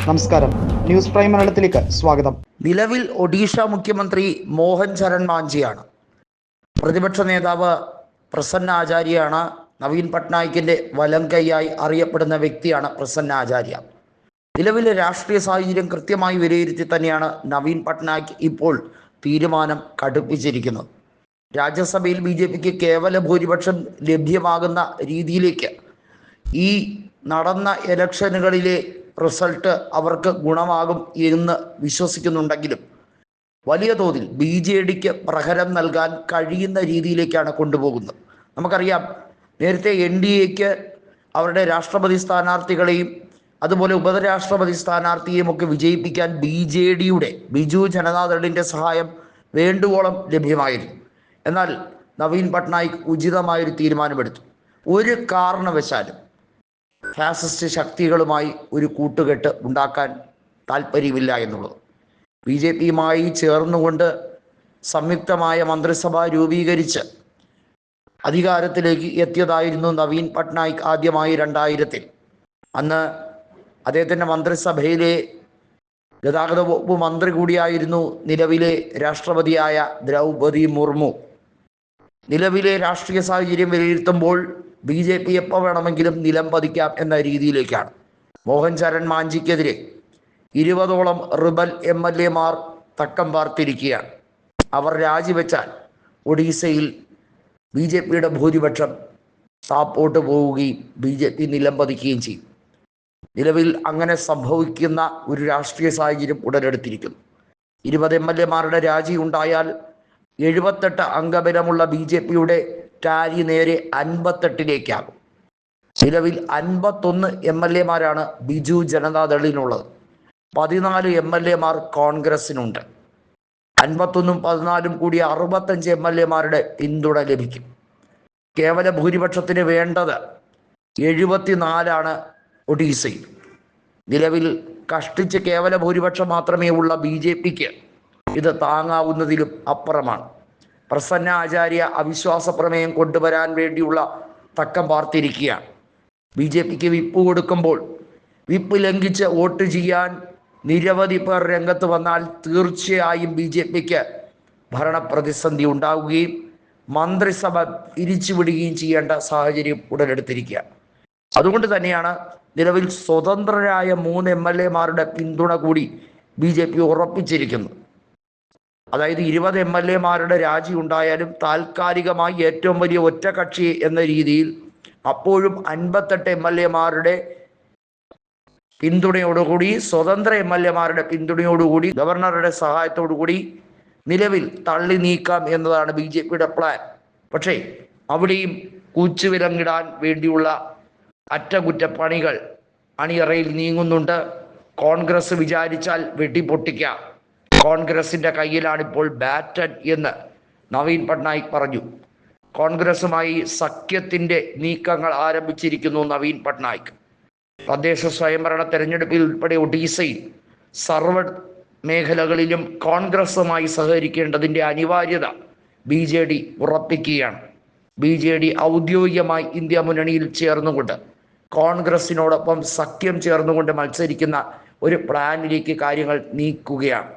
നമസ്കാരം, news prime മലയാളത്തിലേക്ക് സ്വാഗതം. നിലവിൽ ഒഡീഷ മുഖ്യമന്ത്രി മോഹൻ ചരൺ മാഞ്ചിയാണ്. പ്രതിപക്ഷ നേതാവ് പ്രസന്ന ആചാര്യയാണ്. നവീൻ പട്നായിക്കിൻ്റെ വലം കൈയായി അറിയപ്പെടുന്ന വ്യക്തിയാണ് പ്രസന്ന ആചാര്യ. നിലവിലെ രാഷ്ട്രീയ സാഹചര്യം കൃത്യമായി വിലയിരുത്തി തന്നെയാണ് നവീൻ പട്നായിക് ഇപ്പോൾ തീരുമാനം കടുപ്പിച്ചിരിക്കുന്നത്. രാജ്യസഭയിൽ BJPക്ക് കേവല ഭൂരിപക്ഷം ലഭ്യമാകുന്ന രീതിയിലേക്ക് ഈ നടന്ന ഇലക്ഷനുകളിലെ റിസൾട്ട് അവർക്ക് ഗുണമാകും എന്ന് വിശ്വസിക്കുന്നുണ്ടെങ്കിലും വലിയ തോതിൽ BJDക്ക് പ്രഹരം നൽകാൻ കഴിയുന്ന രീതിയിലേക്കാണ് കൊണ്ടുപോകുന്നത്. നമുക്കറിയാം, നേരത്തെ NDAക്ക് അവരുടെ രാഷ്ട്രപതി സ്ഥാനാർത്ഥികളെയും അതുപോലെ ഉപരാഷ്ട്രപതി സ്ഥാനാർത്ഥിയെയും ഒക്കെ വിജയിപ്പിക്കാൻ BJDയുടെ ബിജു ജനതാദളിൻ്റെ സഹായം വേണ്ടുവോളം ലഭ്യമായിരുന്നു. എന്നാൽ നവീൻ പട്നായിക് ഉചിതമായൊരു തീരുമാനമെടുത്തു. ഒരു കാരണവശാലും ഫാസിസ്റ്റ് ശക്തികളുമായി ഒരു കൂട്ടുകെട്ട് ഉണ്ടാക്കാൻ താല്പര്യമില്ല എന്നുള്ളത്. BJPയുമായി ചേർന്നുകൊണ്ട് സംയുക്തമായ മന്ത്രിസഭ രൂപീകരിച്ച് അധികാരത്തിലേക്ക് എത്തിയതായിരുന്നു നവീൻ പട്നായിക് ആദ്യമായി 2000-ൽ. അന്ന് അദ്ദേഹത്തിൻ്റെ മന്ത്രിസഭയിലെ ഗതാഗത വകുപ്പ് മന്ത്രി കൂടിയായിരുന്നു നിലവിലെ രാഷ്ട്രപതിയായ ദ്രൗപദി മുർമു. നിലവിലെ രാഷ്ട്രീയ സാഹചര്യം വിലയിരുത്തുമ്പോൾ BJP എപ്പോൾ വേണമെങ്കിലും നിലം പതിക്കാം എന്ന രീതിയിലേക്കാണ്. മോഹൻ ചരൺ മാഞ്ചിക്കെതിരെ 20ഓളം റിബൽ MLAമാർ തക്കം പാർത്തിരിക്കുകയാണ്. അവർ രാജിവെച്ചാൽ ഒഡീസയിൽ BJPയുടെ ഭൂരിപക്ഷം താപ്പോട്ട് പോവുകയും BJP നിലം പതിക്കുകയും ചെയ്യും. നിലവിൽ അങ്ങനെ സംഭവിക്കുന്ന ഒരു രാഷ്ട്രീയ സാഹചര്യം ഉടലെടുത്തിരിക്കുന്നു. 20 MLAമാരുടെ രാജി ഉണ്ടായാൽ 78 അംഗബലമുള്ള BJPയുടെ ടാലി നേരെ 58-ലേക്കാകും. നിലവിൽ 51 MLAമാരാണ് ബിജു ജനതാദളിനുള്ളത്. 14 MLAമാർ കോൺഗ്രസിനുണ്ട്. 51ഉം 14ഉം കൂടി 65 MLAമാരുടെ പിന്തുണ ലഭിക്കും. കേവല ഭൂരിപക്ഷത്തിന് വേണ്ടത് 74 ഒഡീസയിൽ. നിലവിൽ കഷ്ടിച്ച് കേവല ഭൂരിപക്ഷം മാത്രമേ ഉള്ള BJPക്ക് ഇത് താങ്ങാവുന്നതിലും അപ്പുറമാണ്. പ്രസന്ന ആചാര്യ അവിശ്വാസ പ്രമേയം കൊണ്ടുവരാൻ വേണ്ടിയുള്ള തക്കം പാർത്തിരിക്കുകയാണ്. BJPക്ക് വിപ്പ് കൊടുക്കുമ്പോൾ വിപ്പ് ലംഘിച്ച് വോട്ട് ചെയ്യാൻ നിരവധി പേർ രംഗത്ത് വന്നാൽ തീർച്ചയായും BJPക്ക് ഭരണപ്രതിസന്ധി ഉണ്ടാവുകയും മന്ത്രിസഭ പിരിച്ചുവിടുകയും ചെയ്യേണ്ട സാഹചര്യം ഉടലെടുത്തിരിക്കുകയാണ്. അതുകൊണ്ട് തന്നെയാണ് നിലവിൽ സ്വതന്ത്രരായ 3 MLAമാരുടെ പിന്തുണ കൂടി BJP ഉറപ്പിച്ചിരിക്കുന്നത്. അതായത് 20 MLAമാരുടെ രാജി ഉണ്ടായാലും താൽക്കാലികമായി ഏറ്റവും വലിയ ഒറ്റകക്ഷി എന്ന രീതിയിൽ അപ്പോഴും 58 MLAമാരുടെ പിന്തുണയോടുകൂടി, സ്വതന്ത്ര MLAമാരുടെ പിന്തുണയോടുകൂടി, ഗവർണറുടെ സഹായത്തോടുകൂടി നിലവിൽ തള്ളി നീക്കാം എന്നതാണ് BJPയുടെ പ്ലാൻ. പക്ഷേ അവിടെയും കൂച്ചുവിലങ്ങിടാൻ വേണ്ടിയുള്ള അറ്റകുറ്റപ്പണികൾ അണിയറയിൽ നീങ്ങുന്നുണ്ട്. കോൺഗ്രസ് വിചാരിച്ചാൽ വെട്ടിപ്പൊട്ടിക്കാം. കോൺഗ്രസിൻ്റെ കയ്യിലാണിപ്പോൾ ബാറ്റൺ എന്ന് നവീൻ പട്നായിക് പറഞ്ഞു. കോൺഗ്രസുമായി സഖ്യത്തിൻ്റെ നീക്കങ്ങൾ ആരംഭിച്ചിരിക്കുന്നു നവീൻ പട്നായിക്. തദ്ദേശ സ്വയംഭരണ തെരഞ്ഞെടുപ്പിൽ ഉൾപ്പെടെ ഒഡീസയിൽ സർവ മേഖലകളിലും കോൺഗ്രസുമായി സഹകരിക്കേണ്ടതിൻ്റെ അനിവാര്യത BJD ഉറപ്പിക്കുകയാണ്. BJD ഔദ്യോഗികമായി ഇന്ത്യ മുന്നണിയിൽ ചേർന്നുകൊണ്ട് കോൺഗ്രസിനോടൊപ്പം സഖ്യം ചേർന്നുകൊണ്ട് മത്സരിക്കുന്ന ഒരു പ്ലാനിലേക്ക് കാര്യങ്ങൾ നീക്കുകയാണ്.